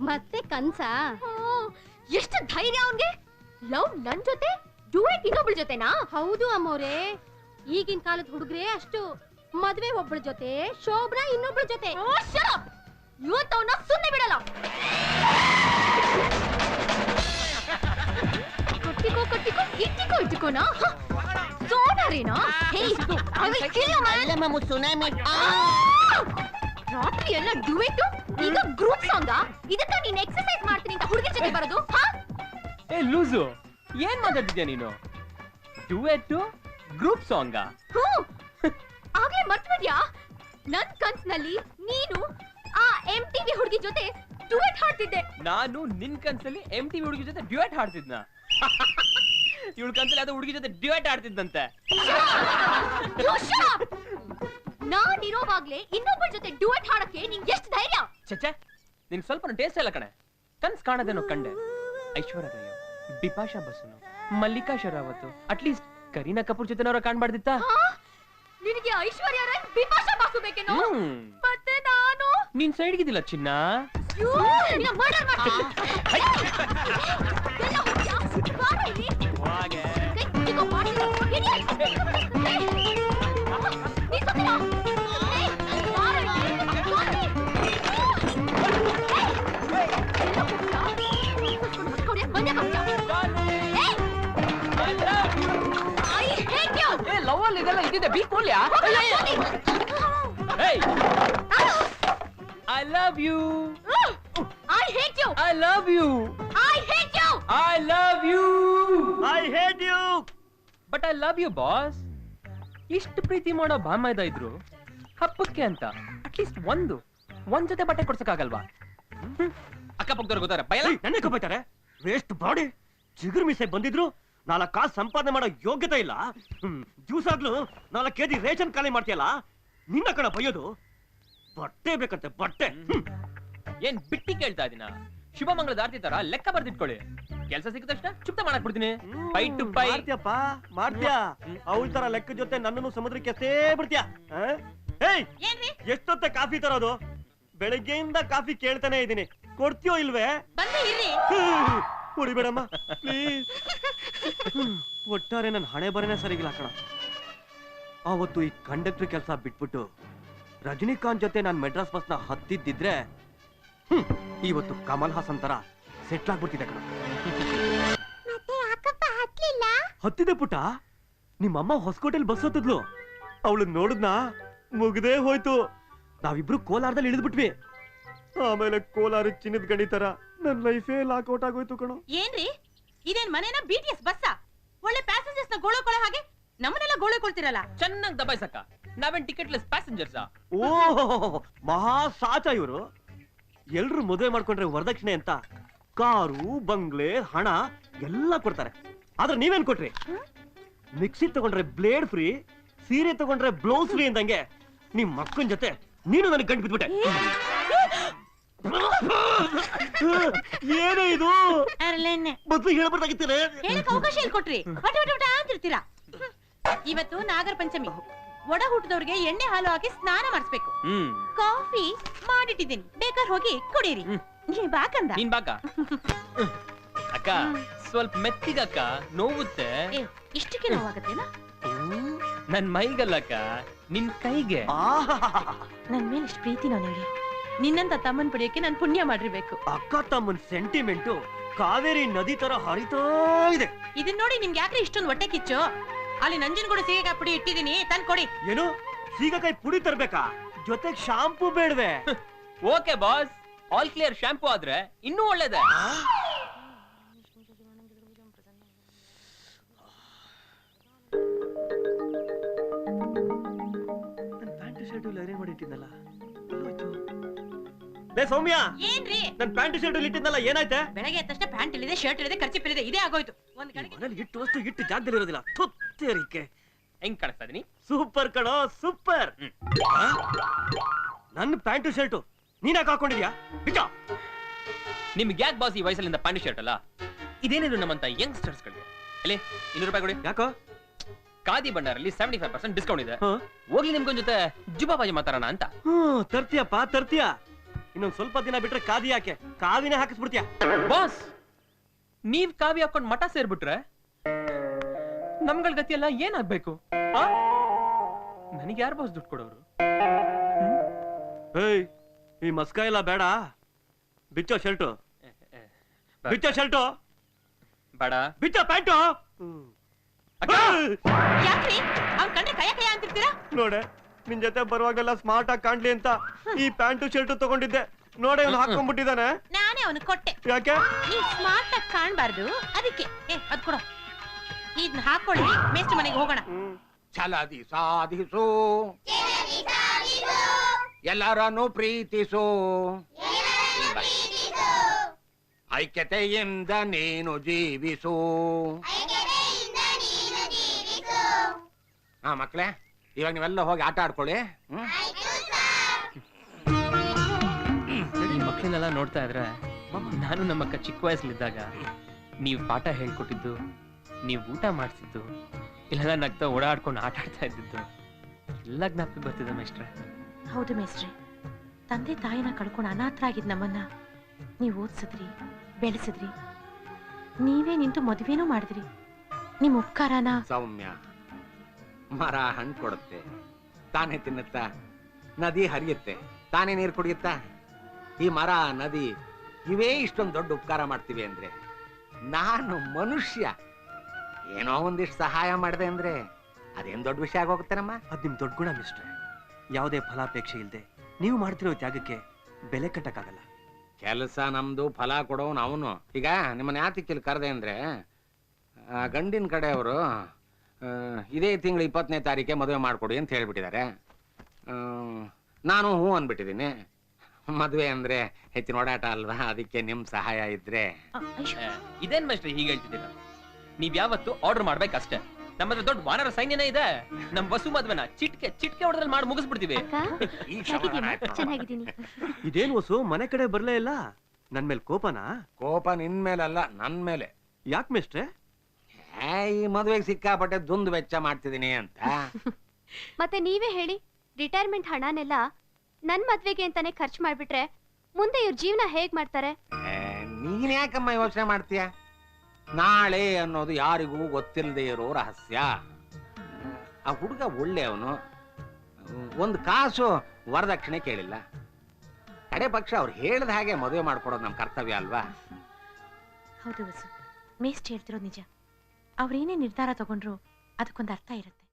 ಮತ್ತೆ ಕನ್ಸ ಎಷ್ಟು ಧೈರ್ಯ ಅವನ್ಗೆ ಲವ್ ನನ್ ಜೊತೆ ಡುಯೆಟ್ ಇನ್ನೊಬ್ಳ ಜೊತೆನಾ ಹೌದು ಅಮ್ಮೋರೆ ಈಗಿನ ಕಾಲದ ಹುಡುಗ್ರೆ ಅಷ್ಟು ಮದ್ವೆ ಒಬ್ಬಳ ಜೊತೆ ಶೋಭ್ರಾ ಇನ್ನೊಬ್ಳ ಜೊತೆ ಇವತ್ತು ಅವನ ಸುಮ್ಮನೆ ಬಿಡಲ್ಲ ಕಟ್ಟಿಕೋ ಇಟ್ಟಿಕೋನಾ ಸೋನಾರೇನಾ ರಾತ್ರಿ ಎಲ್ಲ ಡುಯೆಟ್ ಈಗ ಗ್ರೂಪ್ ಸಾಂಗ್ ಇದಕ್ಕ ನೀನ್ ಎಕ್ಸರ್ಸೈಸ್ ಮಾಡ್ತೀನಿ ಅಂತ ಹುಡುಗಿ ಜೊತೆ ಬರೋದು ಏ ಲೂಸು ಏನ್ ಮಾತಾಡ್ತಿದ್ಯಾ ನೀನು ಡುಯೆಟ್ ಗ್ರೂಪ್ ಸಾಂಗ್ ಆಗ್ಲೇ ಮರ್ತ್ಬಿಟ್ಯಾ ನನ್ ಕನ್ಸ್ನಲ್ಲಿ ನೀನು ಆ MTV ಹುಡುಗಿ ಜೊತೆ ಡುಯೆಟ್ ಹಾಡ್ತಿದ್ದೆ ನಾನು ನಿನ್ ಕನ್ಸಲ್ಲಿ MTV ಹುಡುಗಿ ಜೊತೆ ಡ್ಯೂಯೆಟ್ ಹಾಡ್ತಿದ್ನ ಇವಳ ಕನ್ಸಲ್ಲಿ ಅದು ಹುಡುಗಿ ಜೊತೆ ಡ್ಯೂಯೆಟ್ ಹಾಡ್ತಿದ್ದಂತೆ ನಾನಿರೋವಾಗ್ಲೇ ಇನ್ನೊಬ್ಬರ ಜೊತೆ ಡುಯೆಟ್ ಹಾಡಕ್ಕೆ ನಿಂಗೆ ಎಷ್ಟು ಧೈರ್ಯ ಚಚ್ಚೆ ನಿನ್ ಸ್ವಲ್ಪ ಟೇಸ್ಟ್ ಇಲ್ಲ ಕಣೆ ಕನ್ಸ್ ಕಾಣದೇನೋ ಕಂಡೆ ಐಶ್ವರ್ಯ ರೈ ಬಿಪಾಶಾ ಬಸುನು ಮಲ್ಲಿಕಾ ಶರಾವತ್ ಅಟ್ಲೀಸ್ಟ್ ಕರೀನಾ ಕಪೂರ್ ಜೊತೆನವರ ಕಾಣ್ಬಾರ್ದಿತ್ತ ನಿನಗೆ ಐಶ್ವರ್ಯ ರೈ ಬಿಪಾಶಾ ಬಾಸು ಬೇಕೇನೋ ಮತ್ತೆ ನಾನು ನೀನ್ ಸೈಡ್ ಗಿದಿಲ್ಲ ಚಿನ್ನ ಮರ್ಡರ್ ಮಾಡ್ತೀನಿ ಎಲ್ಲ ಹೋಗ್ಯಾ ಬಾರ ಇಲ್ಲಿ ಹಾಗೆ ಕೈ ಮಾಡ್ತೀನಿ ಲವಲ್ ಇದೆಲ್ಲ ಇದ್ದಿದೆ ಬಿ ಕೂಲ್ಯಾ I love you I hate you I love you I hate you I love you I hate you but I love you boss ಇಷ್ಟು ಪ್ರೀತಿ ಮಾಡೋ ಬಾಮೈದ ಇದ್ರು ಹಬ್ಬಕ್ಕೆ ಅಂತ ಅಟ್ಲೀಸ್ಟ್ ಒಂದ್ ಜೊತೆ ಬಟ್ಟೆ ಕೊಡ್ಸಕ್ಕಾಗಲ್ವಾ ಅಕ್ಕಪಕ್ಕದವ್ರು ಗೊತ್ತಾರೆ ಬಯಲ ನನ್ನ ಬೈತಾರೆ ವೇಸ್ಟ್ ಬಾಡಿ ಚಿಗುರು ಮೀಸೆ ಬಂದಿದ್ರು 4 ಕಾಸು ಸಂಪಾದನೆ ಮಾಡೋ ಯೋಗ್ಯತೆ ಇಲ್ಲ ಜ್ಯೂಸ್ ಆಗ್ಲು 4 ಕೆಜಿ ರೇಷನ್ ಖಾಲಿ ಮಾಡ್ತೀಯಲ್ಲ ನಿನ್ನ ಕಣ ಬೈಯೋದು ಬಟ್ಟೆ ಬೇಕಂತೆ ಬಟ್ಟೆ ಏನ್ ಬಿಟ್ಟಿ ಕೇಳ್ತಾ ಇದೀನ ಶುಭಮಂಗಳ ದಾರ್ತಿ ತರ ಲೆಕ್ಕ ಬರ್ದಿಟ್ಕೊಳ್ಳಿ ಕೆಲಸ ಸಿಕ್ಕ ತಕ್ಷಣ ಚುಪ್ತ ಮಾಡಕ್ ಬಿಡ್ತೀನಿ ಪೈ ಟು ಪೈ ಮಾಡ್ತೀಯಾ ಅವಳ ತರ ಲೆಕ್ಕ ಜೊತೆ ನನ್ನನ್ನು ಸಮುದ್ರಕ್ಕೆ ಎಷ್ಟೇ ಬಿಡ್ತೀಯಾ ಎಷ್ಟೊತ್ತೆ ಕಾಫಿ ತರೋದು ಬೆಳಗ್ಗೆಯಿಂದ ಕಾಫಿ ಕೇಳ್ತಾನೆ ಇದೀನಿ ಕೊಡ್ತೀಯೋ ಇಲ್ವೇ ಕುಡಿಬೇಡಮ್ಮ ಪ್ಲೀಸ್ ಒಟ್ಟಾರೆ ನನ್ನ ಹಣೆ ಬರನೇ ಸರಿಗಿಲ್ಲ ಕಣ ಅವತ್ತು ಈ ಕಂಡಕ್ಟರ್ ಕೆಲಸ ಬಿಟ್ಬಿಟ್ಟು ರಜನಿಕಾಂತ್ ಜೊತೆ ನಾನು ಮೆಡ್ರಾಸ್ ಬಸ್ ನ ಹತ್ತಿದ್ದಿದ್ರೆ ಇವತ್ತು ಕಮಲ್ ಹಾಸನ್ ತರ ಸೆಟ್ಲ್ ಆಗ್ಬಿಡ್ತಿದೆ ಕಣ ಹತ್ತಿದೆ ಪುಟ್ಟ ನಿಮ್ಮಮ್ಮ ಹೊಸಕೋಟೆಲ್ ಬಸ್ ಹತ್ತಿದ್ಲು ಅವಳು ನೋಡಿದ್ನಾ ಮುಗ್ದೇ ಹೋಯ್ತು ನಾವಿಬ್ರು ಕೋಲಾರದಲ್ಲಿ ಇಳಿದ್ಬಿಟ್ವಿ ಆಮೇಲೆ ಕೋಲಾರ ಚಿನ್ನದ ಗಣಿ ತರ ನನ್ ಲೈಫೇ ಲಾಕ್ಔಟ್ ಆಗೋಯ್ತು ಕಣೋ ಏನ್ರಿ ಇದೇನ್ ಮನೇನ BTS ಬಸ್ಸಾ ಒಳ್ಳೆ ಪ್ಯಾಸೆಂಜರ್ಸ್ ನ ಗೋಳಕೊಳ್ಳೋ ಹಾಗೆ ನಮ್ಮನ್ನೆಲ್ಲ ಗೋಳಕೊಳ್ತಿರಲ್ಲ ಚೆನ್ನಾಗಿ ದಬಾಯಿಸಕ್ಕ ನಾವೇನ್ ಟಿಕೆಟ್ಲೆಸ್ ಪ್ಯಾಸೆಂಜರ್ಸಾ ಓ ಮಹಾ ಸಾಚ ಇವರು ಎಲ್ರು ಮದುವೆ ಮಾಡ್ಕೊಂಡ್ರೆ ವರದಕ್ಷಿಣೆ ಅಂತ ಕಾರು ಬಂಗ್ಲೆ ಹಣ ಎಲ್ಲ ಕೊಡ್ತಾರೆ ಆದ್ರೆ ನೀವೇನ್ ಕೊಟ್ರಿ ಮಿಕ್ಸಿ ತಗೊಂಡ್ರೆ ಬ್ಲೇಡ್ ಫ್ರೀ ಸೀರೆ ತಗೊಂಡ್ರೆ ಬ್ಲೌಸ್ ಫ್ರೀ ಅಂದಂಗೆ ನಿಮ್ ಮಕ್ಕಳ ಜೊತೆ ನೀನು ನನಗೆ ಗಂಟು ಬಿದ್ಬಿಟ್ಟೆ ಏನೇ ಇದು ಮೊದ್ಲು ಹೇಳ್ಬಾರ್ದಾಗಿತ್ತೇನೆ ಹೇಳಕ್ ಅವಕಾಶ ಇಲ್ಲಿ ಕೊಟ್ರಿ ಅಂತಿರ್ತೀರಾ ಇವತ್ತು ನಾಗರ ಪಂಚಮಿ ಒಡ ಹುಟ್ಟಿದವ್ರಿಗೆ ಎಣ್ಣೆ ಹಾಲು ಹಾಕಿ ಸ್ನಾನ ಮಾಡಿಸ್ಬೇಕು ಕಾಫಿ ಮಾಡಿಟ್ಟಿದ್ದೀನಿ ಬೇಕಾದ್ರೆ ಹೋಗಿ ಕುಡೀರಿ ನೀ ಬಾಕಂದ ನೀನ್ ಬಾಕ ಅಕ್ಕ ಸ್ವಲ್ಪ ಮೆತ್ತಿಗಕ್ಕ ನೋವುತ್ತೆ ಇಷ್ಟಕ್ಕೆ ನೋವಾಗತ್ತೇನಾ ನನ್ ಮೈಗಲ್ಲಕ್ಕ ನಿನ್ ಕೈಗೆ ನನ್ ಮೇಲೆ ಇಷ್ಟು ಪ್ರೀತಿ ನಾನು ಹೇಳಿ ನಿನ್ನಂತ ತಮ್ಮನ್ ಪಡೆಯಕ್ಕೆ ನಾನು ಪುಣ್ಯ ಮಾಡಿರ್ಬೇಕು ಅಕ್ಕ ತಮ್ಮನ್ ಸೆಂಟಿಮೆಂಟು ಕಾವೇರಿ ನದಿ ತರ ಹರಿತಾ ಇದೆ ಇದನ್ ನೋಡಿ ನಿಮ್ಗೆ ಯಾಕ್ರೆ ಇಷ್ಟೊಂದು ಹೊಟ್ಟೆ ಕಿಚ್ಚು ಅಲ್ಲಿ ನಂಜನಗೂಡು ಸೀಗೆಕಾಯಿ ಪುಡಿ ಇಟ್ಟಿದ್ದೀನಿ ತಂದ್ ಕೊಡಿ ಏನು ಸೀಗೆಕಾಯಿ ಪುಡಿ ತರ್ಬೇಕಾ ಜೊತೆಗೆ ಶಾಂಪೂ ಬೇಡವೆ okay boss all clear shampoo ಆದ್ರೆ ಇನ್ನೂ ಒಳ್ಳೇದೆ ಪ್ಯಾಂಟ್ ಶರ್ಟ್ ಅರೇಂಜ್ ಮಾಡಿಟ್ಟಿದ್ದಲ್ಲ ಸೌಮ್ಯ ಏನ್ರಿ ನನ್ ಪ್ಯಾಂಟ್ ಶರ್ಟ್ ಇಟ್ಟಿದ್ದಲ್ಲ ಏನಾಯ್ತೆ ಬೆಳಗ್ಗೆ ಎದ್ದ ತಕ್ಷಣ ಪ್ಯಾಂಟ್ ಇಲ್ಲಿದೆ ಶರ್ಟ್ ಇಲ್ಲಿದೆ ಕರ್ಚಿಪ್ ಇಲ್ಲಿದೆ ಇದೇ ಆಗೋಯ್ತು ಒಂದ್ ಕಡೆಗೆ ಇಟ್ಟು ವಸ್ತು ಇಟ್ಟು ಜಾಗದಲ್ಲಿ ಇರೋದಿಲ್ಲ ತುತ್ತೇರಿಕೆ ಹೆಂಗ್ ಕಾಣಿಸ್ತಾ ಇದೀನಿ ಸೂಪರ್ ಕಣೋ ಸೂಪರ್ ನನ್ನ ಪ್ಯಾಂಟ್ ಶರ್ಟ್ ನೀನ್ ಯಾಕೆ ಹಾಕೊಂಡಿದ್ಯಾ ಬಿಟ್ಟ ನಿಮ್ಗೆ ಯಾಕೆ ಬಾಸ್ ಈ ವಯಸ್ಸಲ್ಲಿಂದ ಪ್ಯಾಂಟ್ ಶರ್ಟ್ ಅಲ್ಲ ಇದೇನಿದ್ರು ನಮ್ಮಂತ ಯಂಗ್ಸ್ಟರ್ಸ್ ಗಳಿಗೆ ಅಲ್ಲಿ 200 ರೂಪಾಯಿ ಕೊಡಿ ಯಾಕೋ ಖಾದಿ ಭಂಡಾರಲ್ಲಿ 75% ಡಿಸ್ಕೌಂಟ್ ಇದೆ ಹೋಗ್ಲಿ ನಿಮ್ಗೊಂದ್ ಜೊತೆ ಜುಬಾಬಾಜಿ ಮಾತಾಡೋಣ ಅಂತ ತರ್ತೀಯಪ್ಪ ತರ್ತೀಯ ಇನ್ನೊಂದ್ ಸ್ವಲ್ಪ ದಿನ ಬಿಟ್ರೆ ಕಾದಿ ಯಾಕೆ ಕಾವಿನೇ ಹಾಕಿಸ್ಬಿಡ್ತೀಯ. ಬಾಸ್, ನೀವ್ ಕಾವಿ ಹಾಕೊಂಡ್ ಮಠ ಸೇರ್ಬಿಟ್ರೆ ನಮ್ಗಳ ಗತಿ ಎಲ್ಲ ಏನಾಗ್ಬೇಕು? ನನಗೆ ಯಾರು ಬಾಸ್ ದುಡ್ಡು ಕೊಡೋರು? ಏಯ್, ಈ ಮಸ್ಕ ಎಲ್ಲ ಬೇಡ, ಬಿಚ್ಚೋ ಶರ್ಟು, ಬಿಚ್ಚೋ ಶರ್ಟು, ಬೇಡ, ಬಿಚ್ಚೋ ಪ್ಯಾಂಟು. ಯಾಕ್ರಿ ಅವ್ನ್ ಕಂಡ್ರೆ ಕಯ ಕಯ ಅಂತಿರ್ತೀರಾ? ನೋಡೆ, ನಿನ್ ಜೊತೆ ಬರುವಾಗೆಲ್ಲ ಸ್ಮಾರ್ಟ್ ಆಗಿ ಕಾಣ್ಲಿ ಅಂತ ಈ ಪ್ಯಾಂಟು ಶರ್ಟು ತಗೊಂಡಿದ್ದೆ. ನೋಡೆ, ಅವ್ನು ಹಾಕೊಂಡ್ಬಿಟ್ಟಿದ್ದಾನೆ. ನಾನೇ ಅವನು ಕೊಟ್ಟೆ. ಯಾಕೆ? ನೀವ್ ಸ್ಮಾರ್ಟ್ ಆಗಿ ಕಾಣ್ಬಾರ್ದು ಅದಕ್ಕೆ. ಅದ್ ಕೊಡೋ, ಇದನ್ನ ಹಾಕೊಳ್ಳಿ, ಮೇಷ್ಟ್ರ ಮನೆಗೆ ಹೋಗೋಣ. ಛಲದಿ ಸಾಧಿಸು, ಎಲ್ಲರನ್ನು ಪ್ರೀತಿಸು, ಐಕ್ಯತೆಯಿಂದ ನೀನು ಜೀವಿಸು. ಹಾ ಮಕ್ಳೇ, ಇವಾಗ ನೀವೆಲ್ಲ ಹೋಗಿ ಆಟ ಆಡ್ಕೊಳ್ಳಿ. ಈ ಮಕ್ಳನ್ನೆಲ್ಲ ನೋಡ್ತಾ ಇದ್ರೆ ನಾನು ನಮ್ಮಕ್ಕ ಚಿಕ್ಕ ವಯಸ್ಸಲ್ಲಿದ್ದಾಗ ನೀವು ಪಾಠ ಹೇಳ್ಕೊಟ್ಟಿದ್ದು, ನೀವು ಊಟ ಮಾಡಿಸಿದ್ದು, ಇಲ್ಲೆಲ್ಲ ನಗ್ತಾ ಓಡಾಡ್ಕೊಂಡು ಆಟ ಆಡ್ತಾ ಇದ್ದಿದ್ದು ಎಲ್ಲ ಜ್ಞಾಪಕ ಬರ್ತಿದೆ ಮೇಷ್ಟ್ರೆ. ಹೌದು ಮೇಷ್ಟ್ರೆ, ತಂದೆ ತಾಯಿನ ಕಳ್ಕೊಂಡು ಅನಾಥರಾಗಿದ್ ನಮ್ಮನ್ನ ನೀವ್ ಓದ್ಸಿದ್ರಿ, ಬೆಳೆಸಿದ್ರಿ, ನೀವೇ ನಿಂತು ಮದುವೆನೂ ಮಾಡಿದ್ರಿ. ನಿಮ್ ಉಪಕಾರನ. ಸೌಮ್ಯ, ಮರ ಹಣ್ಣು ಕೊಡುತ್ತೆ, ತಾನೇ ತಿನ್ನುತ್ತಾ. ನದಿ ಹರಿಯುತ್ತೆ, ತಾನೇ ನೀರು ಕುಡಿಯುತ್ತಾ. ಈ ಮರ, ನದಿ ಇವೇ ಇಷ್ಟೊಂದು ದೊಡ್ಡ ಉಪಕಾರ ಮಾಡ್ತೀವಿ ಅಂದ್ರೆ, ನಾನು ಮನುಷ್ಯ ಏನೋ ಒಂದಿಷ್ಟು ಸಹಾಯ ಮಾಡಿದೆ ಅಂದ್ರೆ ಅದೇನ್ ದೊಡ್ಡ ವಿಷಯ ಆಗೋಗುತ್ತೇನಮ್ಮ? ಅದ್ ನಿಮ್ ದೊಡ್ಡ ಗುಣ ಮಿಸ್ಟ್ರೆ. ಯಾವುದೇ ಫಲಾಪೇಕ್ಷೆ ಇಲ್ಲದೆ ನೀವು ಮಾಡ್ತಿರೋ ತ್ಯಾಗಕ್ಕೆ ಬೆಲೆ ಕಟ್ಟಕ್ಕಾಗಲ್ಲ. ಕೆಲಸ ನಮ್ದು, ಫಲ ಕೊಡೋನು ಅವನು. ಈಗ ನಿಮ್ಮನ್ನ ಯಾತಕ್ಕೆ ಇಲ್ಲಿ ಕರೆದೆ ಅಂದ್ರೆ, ಗಂಡಿನ ಕಡೆಯವರು ಇದೇ ತಿಂಗಳು 20ನೇ ತಾರೀಕೆ ಮದುವೆ ಮಾಡ್ಕೊಡಿ ಅಂತ ಹೇಳ್ಬಿಟ್ಟಿದ್ದಾರೆ. ನಾನು ಹ್ಞೂ ಅಂದ್ಬಿಟ್ಟಿದ್ದೀನಿ. ಮದುವೆ ಅಂದ್ರೆ ಹೆಚ್ಚಿನ ಓಡಾಟ ಅಲ್ವಾ, ಅದಕ್ಕೆ ನಿಮ್ ಸಹಾಯ ಇದ್ರೆ. ಇದೇನ್ ಮೇಷ್ಟ್ರೆ ಹೀಗೆ ಹೇಳ್ತಿದ್ದೀರಾ? ನೀವ್ ಯಾವತ್ತು ಆರ್ಡರ್ ಮಾಡ್ಬೇಕಷ್ಟೇ. ನಮ್ಮ ಹತ್ರ ದೊಡ್ಡ ವಾನರ ಸೈನ್ಯನೇ ಇದೆ. ನಮ್ ವಸು ಮದ್ವೆನ ಚಿಟ್ಕೆ ಹೊಡೆದಲ್ಲಿ ಮಾಡಿ ಮುಗಿಸ್ಬಿಡ್ತೀವಿ. ಈ ಸಮಾಧಾನ ಆಯ್ತು. ಚೆನ್ನಾಗಿದ್ದೀನಿ. ಇದೇನು ವಸು ಮನೆ ಕಡೆ ಬರ್ಲೇ ಇಲ್ಲ? ನನ್ ಮೇಲೆ ಕೋಪನಾ? ಕೋಪ ನಿನ್ ಮೇಲಲ್ಲ, ನನ್ ಮೇಲೆ. ಯಾಕೆ ಮಿಸ್ಟ್ರೆ? ಈ ಮದುವೆಗೆ ಸಿಕ್ಕಾಪಟ್ಟೆ ದುಂದು ವೆಚ್ಚ ಮಾಡ್ತಿದ್ದೀನಿ ಅಂತ. ಮತ್ತೆ ನೀವೇ ಹೇಳಿ, ರಿಟೈರ್ಮೆಂಟ್ ಹಣನೆಲ್ಲ ನನ್ ಮದ್ವೆಗೆ ಅಂತಾನೆ ಖರ್ಚು ಮಾಡ್ಬಿಟ್ರೆ ಮುಂದೆ ಇವ್ರ ಜೀವನ ಹೇಗ್ ಮಾಡ್ತಾರೆ? ನೀನ್ ಯಾಕಮ್ಮ ಯೋಚನೆ ಮಾಡ್ತೀಯ? ನಾಳೆ ಅನ್ನೋದು ಯಾರಿಗೂ ಗೊತ್ತಿಲ್ಲದೆ ಇರೋ ರಹಸ್ಯ. ಆ ಹುಡುಗ ಒಳ್ಳೆಯವನು, ಒಂದು ಕಾಸು ವರದಕ್ಷಿಣೆ ಕೇಳಿಲ್ಲ. ಕಡೆ ಪಕ್ಷ ಅವ್ರು ಹೇಳಿದ ಹಾಗೆ ಮದುವೆ ಮಾಡ್ಕೊಡೋದು ನಮ್ ಕರ್ತವ್ಯ ಅಲ್ವಾ? ಹೌದು ವಸು, ಮೇಷ್ಟ್ರು ಹೇಳ್ತಿರೋದು ನಿಜ. ಅವ್ರೇನೇ ನಿರ್ಧಾರ ತಗೊಂಡ್ರು ಅದಕ್ಕೊಂದು ಅರ್ಥ ಇರುತ್ತೆ.